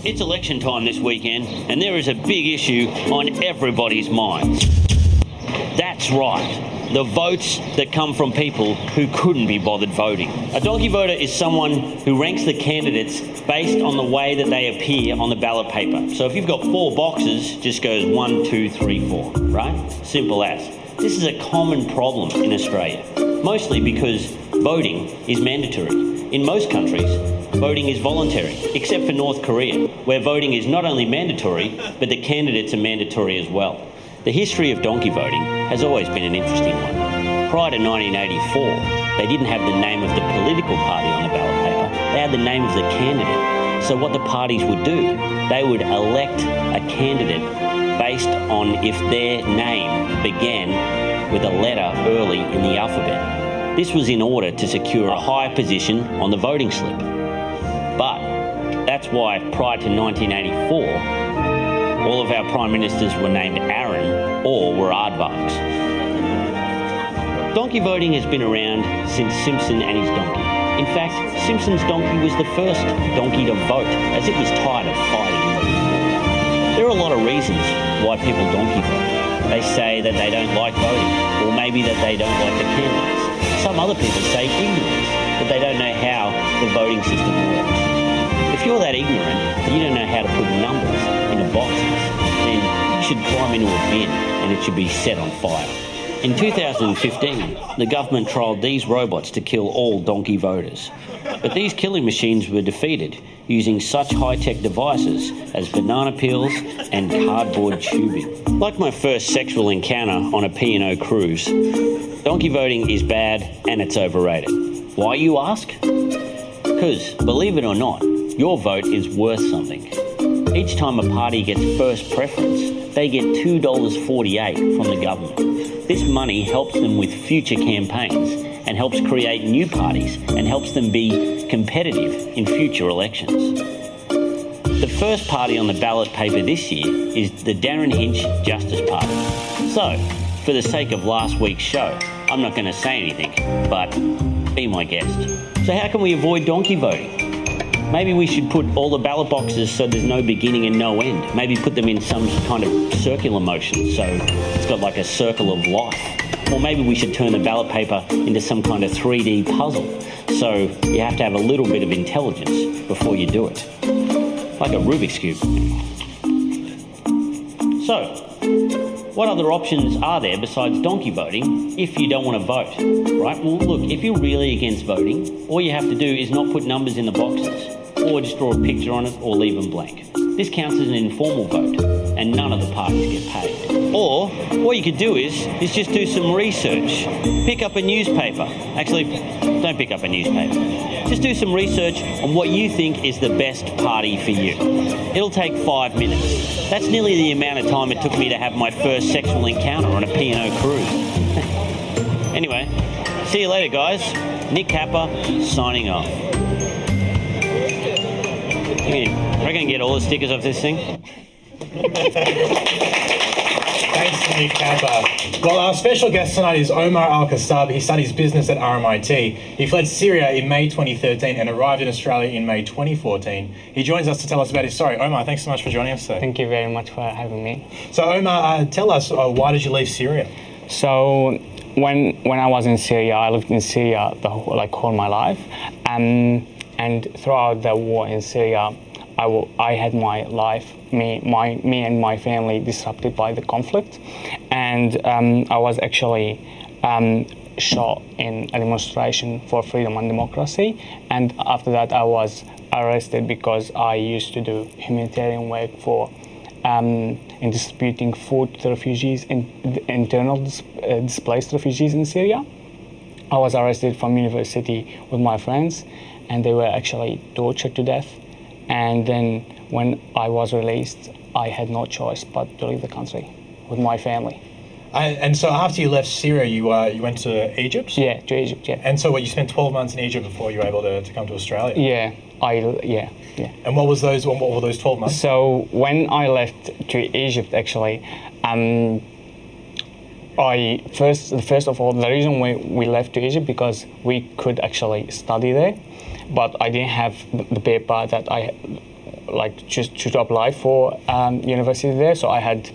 It's election time this weekend, and there is a big issue on everybody's minds. That's right, the votes that come from people who couldn't be bothered voting. A donkey voter is someone who ranks the candidates based on the way that they appear on the ballot paper. So if you've got 4 boxes, just goes 1, 2, 3, 4, right? Simple as. This is a common problem in Australia, mostly because voting is mandatory. In most countries, voting is voluntary, except for North Korea, where voting is not only mandatory, but the candidates are mandatory as well. The history of donkey voting has always been an interesting one. Prior to 1984, they didn't have the name of the political party on the ballot paper. They had the name of the candidate. So what the parties would do, they would elect a candidate based on if their name began with a letter early in the alphabet. This was in order to secure a high position on the voting slip. But that's why prior to 1984, all of our prime ministers were named Aaron or were aardvarks. Donkey voting has been around since Simpson and his donkey. In fact, Simpson's donkey was the first donkey to vote, as it was tired of fighting. There are a lot of reasons why people donkey vote. They say that they don't like voting, or maybe that they don't like the candidates. Some other people say ignorance, that they don't know how the voting system works. If you're that ignorant that you don't know how to put numbers into boxes, then you should climb into a bin and it should be set on fire. In 2015, the government trialled these robots to kill all donkey voters. But these killing machines were defeated using such high-tech devices as banana peels and cardboard tubing. Like my first sexual encounter on a P&O cruise, donkey voting is bad and it's overrated. Why, you ask? Because Because, believe it or not, your vote is worth something. Each time a party gets first preference, they get $2.48 from the government. This money helps them with future campaigns and helps create new parties and helps them be competitive in future elections. The first party on the ballot paper this year is the Darren Hinch Justice Party. So, for the sake of last week's show, I'm not going to say anything, but be my guest. So how can we avoid donkey voting? Maybe we should put all the ballot boxes so there's no beginning and no end. Maybe put them in some kind of circular motion so it's got like a circle of life. Or maybe we should turn the ballot paper into some kind of 3D puzzle. So you have to have a little bit of intelligence before you do it. Like a Rubik's Cube. So, what other options are there besides donkey voting if you don't want to vote, right? Well, look, if you're really against voting, all you have to do is not put numbers in the boxes, or just draw a picture on it, or leave them blank. This counts as an informal vote, and none of the parties get paid. Or, what you could do is just do some research. Pick up a newspaper. Actually, don't pick up a newspaper. Just do some research on what you think is the best party for you. It'll take 5 minutes. That's nearly the amount of time it took me to have my first sexual encounter on a P&O cruise. Anyway, see you later, guys. Nick Capper, signing off. We're going to get all the stickers off this thing. Thanks to Nick Capper. Well, our special guest tonight is Omar Al-Kasab. He studies business at RMIT. He fled Syria in May 2013 and arrived in Australia in May 2014. He joins us to tell us about his story. Omar, thanks so much for joining us today. Thank you very much for having me. So, Omar, tell us, why did you leave Syria? So, when I was in Syria, I lived in Syria all my life. And throughout the war in Syria, I had my life, me and my family disrupted by the conflict, and I was actually shot in a demonstration for freedom and democracy. And after that, I was arrested because I used to do humanitarian work for in distributing food to refugees, internal displaced refugees in Syria. I was arrested from university with my friends, and they were actually tortured to death. And then when I was released, I had no choice but to leave the country with my family. And so after you left Syria, you went to Egypt? Yeah, to Egypt, yeah. And so you spent 12 months in Egypt before you were able to come to Australia? Yeah. And what were those 12 months? So when I left to Egypt, actually, first of all, the reason we left to Egypt because we could actually study there, but I didn't have the paper that I just to apply for university there, so I had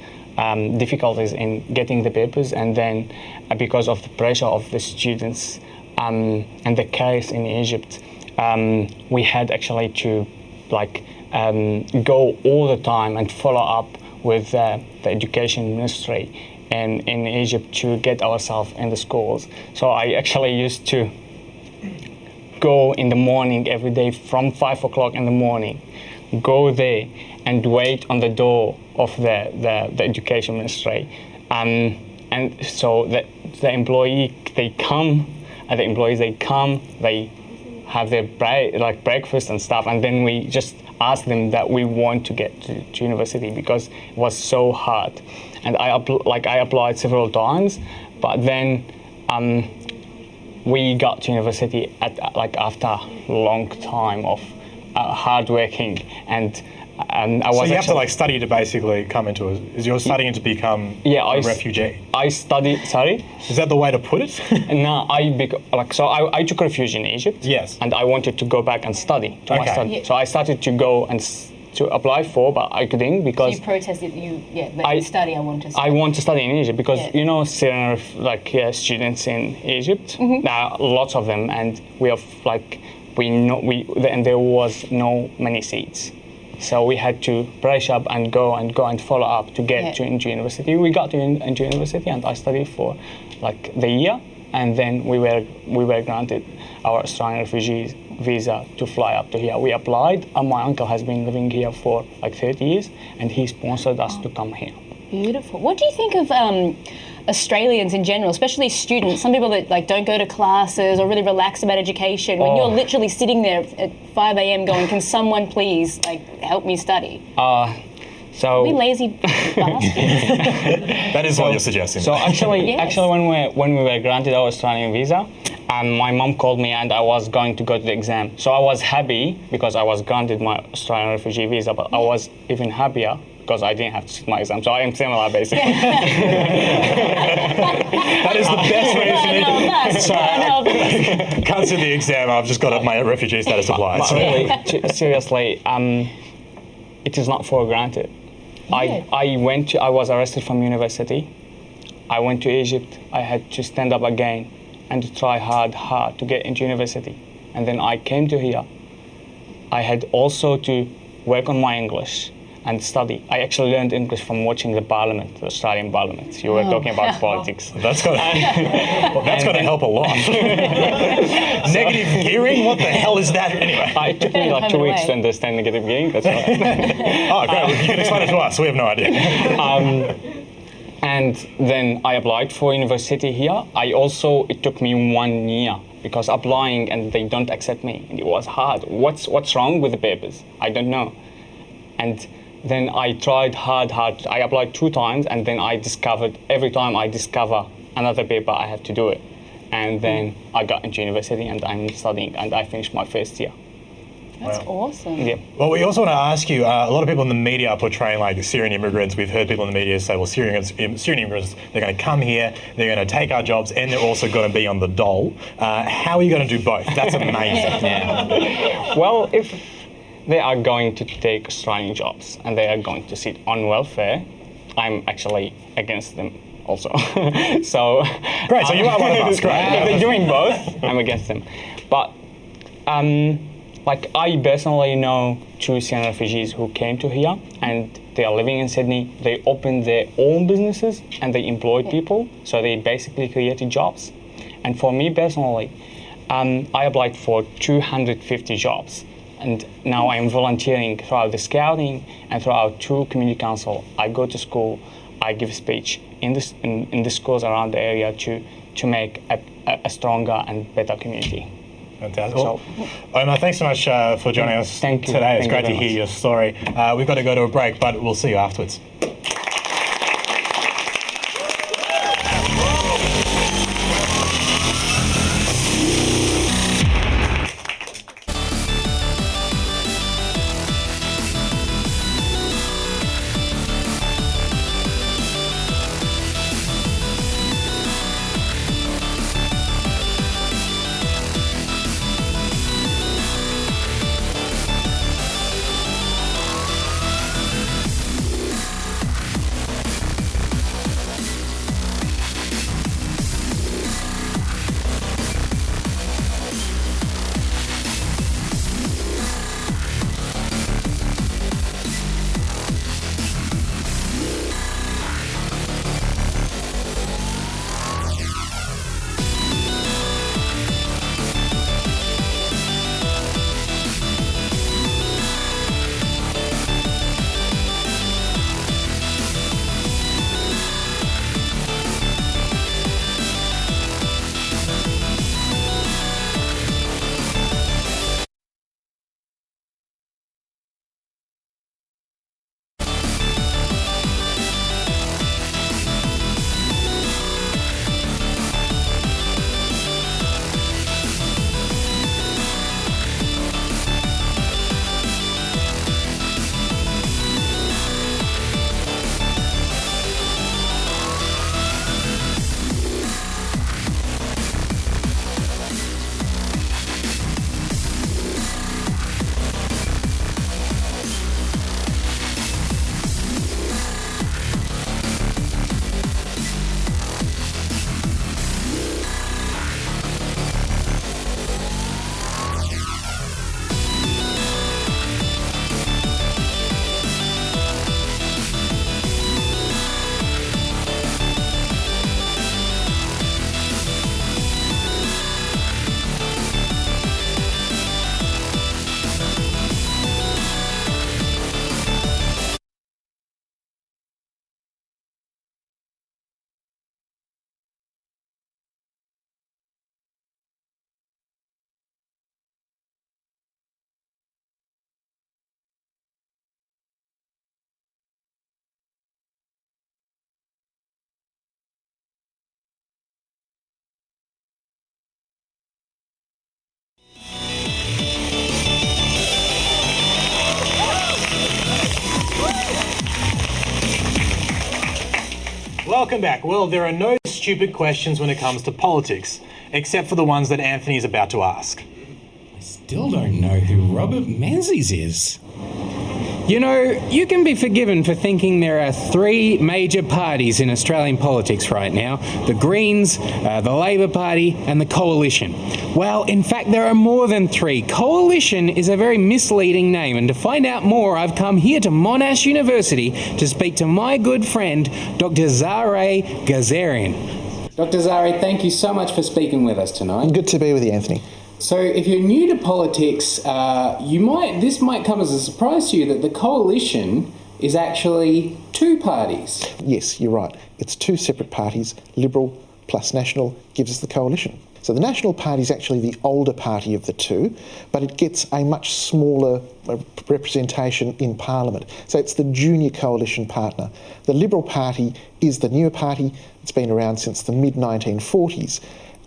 difficulties in getting the papers, and then because of the pressure of the students and the case in Egypt, we had actually to go all the time and follow up with the education ministry and in Egypt to get ourselves in the schools. So I actually used to go in the morning every day from 5 o'clock in the morning, go there and wait on the door of the education ministry. And so the employees, they have their breakfast and stuff, and then we just ask them that we want to get to university because it was so hard. And I applied several times, but then we got to university after a long time of hard working, and I was. So you have to study to basically come into you're studying to become a refugee. I studied. Sorry. Is that the way to put it? No, I took refuge in Egypt. Yes. And I wanted to go back and study. Yeah. So I started to go and to apply for, but I couldn't because. So you protested. I study. I want to study. I want to study in Egypt because Syrian students in Egypt. Mm-hmm. Now lots of them, and we have and there was no many seats. So we had to brush up and go and follow up to get into university. We got into university, and I studied for the year, and then we were granted our Australian refugee visa to fly up to here. We applied, and my uncle has been living here for 30 years, and he sponsored us to come here. Beautiful. What do you think of Australians in general, especially students? Some people that like don't go to classes or really relax about education. When you're literally sitting there at 5 a.m. going, "Can someone please like help me study?" So we lazy bastards. That is what you're suggesting. So actually, Yes. when we were granted our Australian visa, my mom called me and I was going to go to the exam. So I was happy because I was granted my Australian refugee visa, but I was even happier because I didn't have to sit my exam. So I am similar, basically. That is the best reason. Can't sit the exam. I've just got my refugee status applied. But really, seriously, it is not for granted. I was arrested from university. I went to Egypt. I had to stand up again and to try hard to get into university. And then I came to here. I had also to work on my English and study. I actually learned English from watching the Parliament, the Australian Parliament. You were talking about politics. That's got to help a lot. Negative gearing? What the hell is that anyway? It took me like 2 weeks to understand negative gearing. That's all. Oh, great. You can explain it to us. We have no idea. And then I applied for university here. It took me 1 year because applying and they don't accept me. And it was hard. What's wrong with the papers? I don't know. And then I tried hard. I applied 2 times and then I discovered, every time I discover another paper, I have to do it. And then I got into university and I'm studying and I finished my first year. That's awesome. Yeah. Well, we also want to ask you, a lot of people in the media are portraying like Syrian immigrants. We've heard people in the media say, well, Syrian immigrants, they're going to come here, they're going to take our jobs, and they're also going to be on the dole. How are you going to do both? That's amazing. Well, if they are going to take Australian jobs and they are going to sit on welfare, I'm actually against them also. So great, so you are one of us, great. If they're doing both, I'm against them. But I personally know 2 Syrian refugees who came to here and they are living in Sydney. They opened their own businesses and they employed people. So they basically created jobs. And for me personally, I applied for 250 jobs. And now I'm volunteering throughout the Scouting and throughout 2 community council. I go to school, I give speech in the schools around the area to make a stronger and better community. Fantastic. Well, Omar, thanks so much for joining us today. It's great to hear your story. We've got to go to a break, but we'll see you afterwards. Welcome back. Well, there are no stupid questions when it comes to politics, except for the ones that Anthony is about to ask. Still don't know who Robert Menzies is. You know, you can be forgiven for thinking there are three major parties in Australian politics right now. The Greens, the Labor Party and the Coalition. Well, in fact, there are more than three. Coalition is a very misleading name, and to find out more, I've come here to Monash University to speak to my good friend, Dr. Zare Gazarian. Dr. Zare, thank you so much for speaking with us tonight. Good to be with you, Anthony. So, if you're new to politics, this might come as a surprise to you that the Coalition is actually two parties. Yes, you're right. It's two separate parties. Liberal plus National gives us the Coalition. So the National Party is actually the older party of the two, but it gets a much smaller representation in Parliament. So it's the junior coalition partner. The Liberal Party is the newer party. It's been around since the mid-1940s.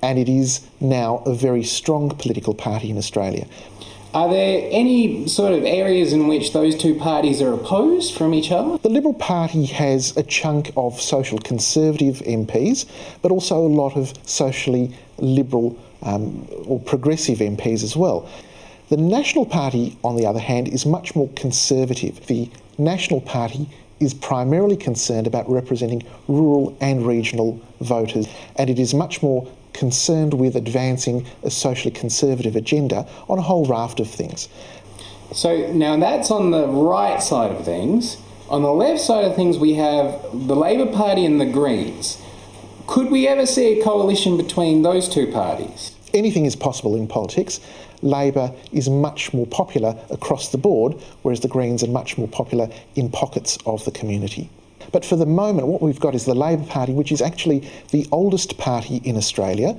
And it is now a very strong political party in Australia. Are there any sort of areas in which those two parties are opposed from each other? The Liberal Party has a chunk of social conservative MPs, but also a lot of socially liberal or progressive MPs as well. The National Party, on the other hand, is much more conservative. The National Party is primarily concerned about representing rural and regional voters, and it is much more concerned with advancing a socially conservative agenda on a whole raft of things. So now that's on the right side of things. On the left side of things we have the Labor Party and the Greens. Could we ever see a coalition between those two parties? Anything is possible in politics. Labor is much more popular across the board, whereas the Greens are much more popular in pockets of the community. But for the moment, what we've got is the Labor Party, which is actually the oldest party in Australia.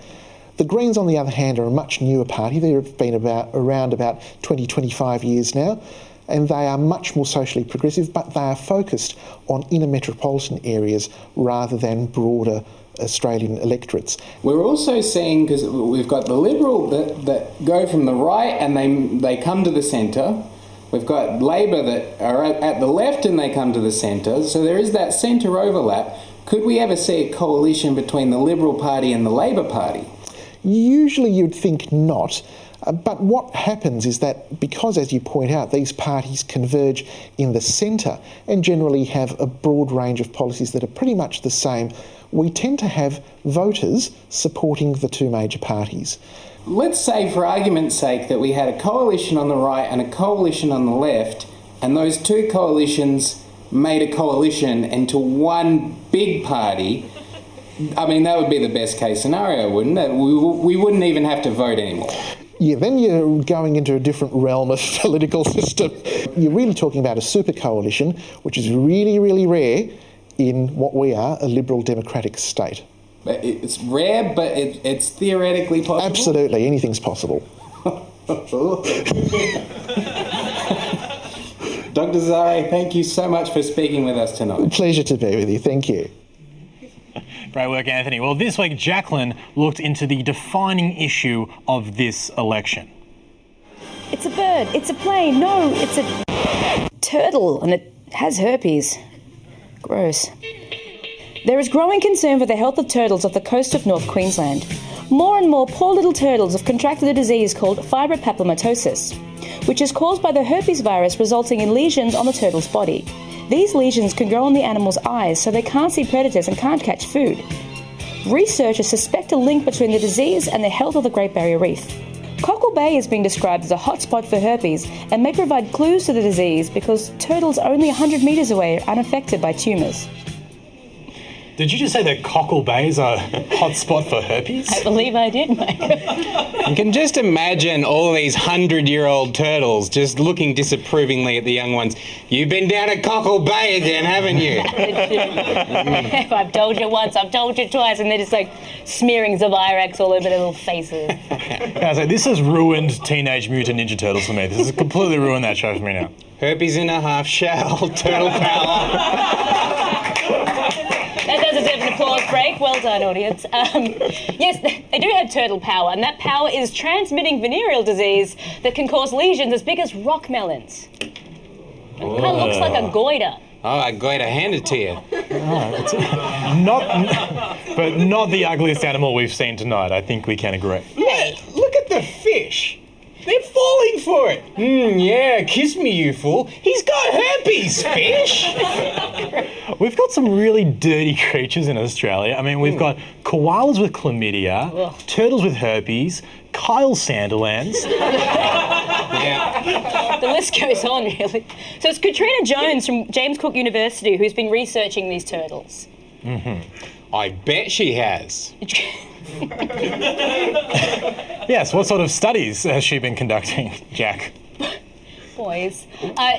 The Greens, on the other hand, are a much newer party. They've been around about 20, 25 years now, and they are much more socially progressive, but they are focused on inner metropolitan areas rather than broader Australian electorates. We're also seeing, because we've got the Liberal that go from the right and they come to the centre. We've got Labor that are at the left and they come to the centre. So there is that centre overlap. Could we ever see a coalition between the Liberal Party and the Labor Party? Usually you'd think not. But what happens is that because, as you point out, these parties converge in the centre and generally have a broad range of policies that are pretty much the same, we tend to have voters supporting the two major parties. Let's say, for argument's sake, that we had a coalition on the right and a coalition on the left, and those two coalitions made a coalition into one big party. I mean, that would be the best case scenario, wouldn't it? We wouldn't even have to vote anymore. Yeah, then you're going into a different realm of political system. You're really talking about a super coalition, which is really, really rare in what we are, a liberal democratic state. It's rare, but it's theoretically possible? Absolutely, anything's possible. Dr. Zare, thank you so much for speaking with us tonight. Pleasure to be with you, thank you. Great work, Anthony. Well, this week, Jacqueline looked into the defining issue of this election. It's a bird, it's a plane, no, it's a turtle, and it has herpes. Gross. There is growing concern for the health of turtles off the coast of North Queensland. More and more poor little turtles have contracted a disease called fibropapillomatosis, which is caused by the herpes virus, resulting in lesions on the turtle's body. These lesions can grow on the animal's eyes, so they can't see predators and can't catch food. Researchers suspect a link between the disease and the health of the Great Barrier Reef. Cockle Bay is being described as a hotspot for herpes and may provide clues to the disease because turtles only 100 metres away are unaffected by tumours. Did you just say that Cockle Bay is a hot spot for herpes? I believe I did, Mike. You can just imagine all these 100-year-old turtles just looking disapprovingly at the young ones. You've been down at Cockle Bay again, haven't you? If I've told you once, I've told you twice, and they're just like smearing Zavirax all over their little faces. So this has ruined Teenage Mutant Ninja Turtles for me. This has completely ruined that show for me now. Herpes in a half shell, turtle power. That does deserve an applause break. Well done, audience. Yes, they do have turtle power, and that power is transmitting venereal disease that can cause lesions as big as rock melons. It kind of looks like a goiter. Oh, I'm going to hand it to you. But not the ugliest animal we've seen tonight. I think we can agree. Yeah, look at the fish. They're falling for it. Yeah, kiss me, you fool. He's got herpes, fish. We've got some really dirty creatures in Australia. I mean, we've got koalas with chlamydia, turtles with herpes, Kyle Sanderlands. The list goes on, really. So it's Katrina Jones from James Cook University who's been researching these turtles. I bet she has. Yes, what sort of studies has she been conducting, Jack? Boys.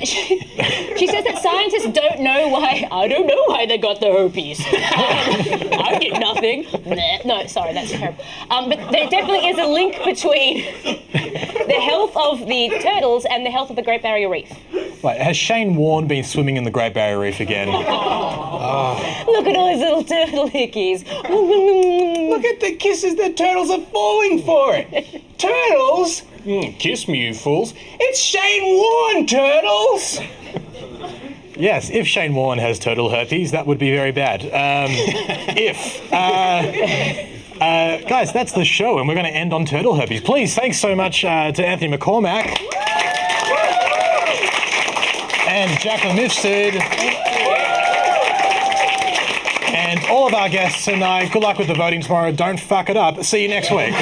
She says that scientists don't know why. I don't know why they got the herpes. I did nothing. No, sorry, that's terrible. But there definitely is a link between the health of the turtles and the health of the Great Barrier Reef. Wait, has Shane Warne been swimming in the Great Barrier Reef again? Look at all his little turtle hickeys. Look at the kisses the turtles are falling for it. Turtles? Kiss me, you fools. It's Shane Warne, turtles! Yes, if Shane Warne has turtle herpes, that would be very bad. Guys, that's the show, and we're going to end on turtle herpes. Please, thanks so much to Anthony McCormack and Jacqueline Mifsud and all of our guests tonight. Good luck with the voting tomorrow. Don't fuck it up. See you next week.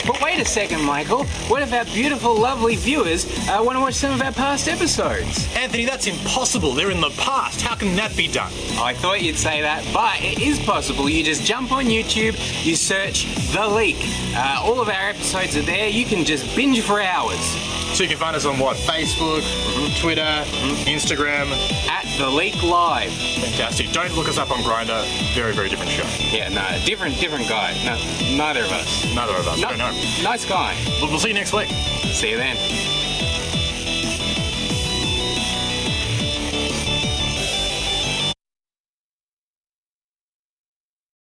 But wait a second, Michael. What if our beautiful, lovely viewers want to watch some of our past episodes? Anthony, that's impossible. They're in the past. How can that be done? I thought you'd say that, but it is possible. You just jump on YouTube, you search The Leak. All of our episodes are there. You can just binge for hours. So you can find us on what? Facebook, Twitter, Instagram. At The Leak Live. Fantastic. Don't look us up on Grindr. Very, very different show. Yeah, no, different guy. No, neither of us. Neither of us. No, Go home. nice guy. We'll see you next week. See you then.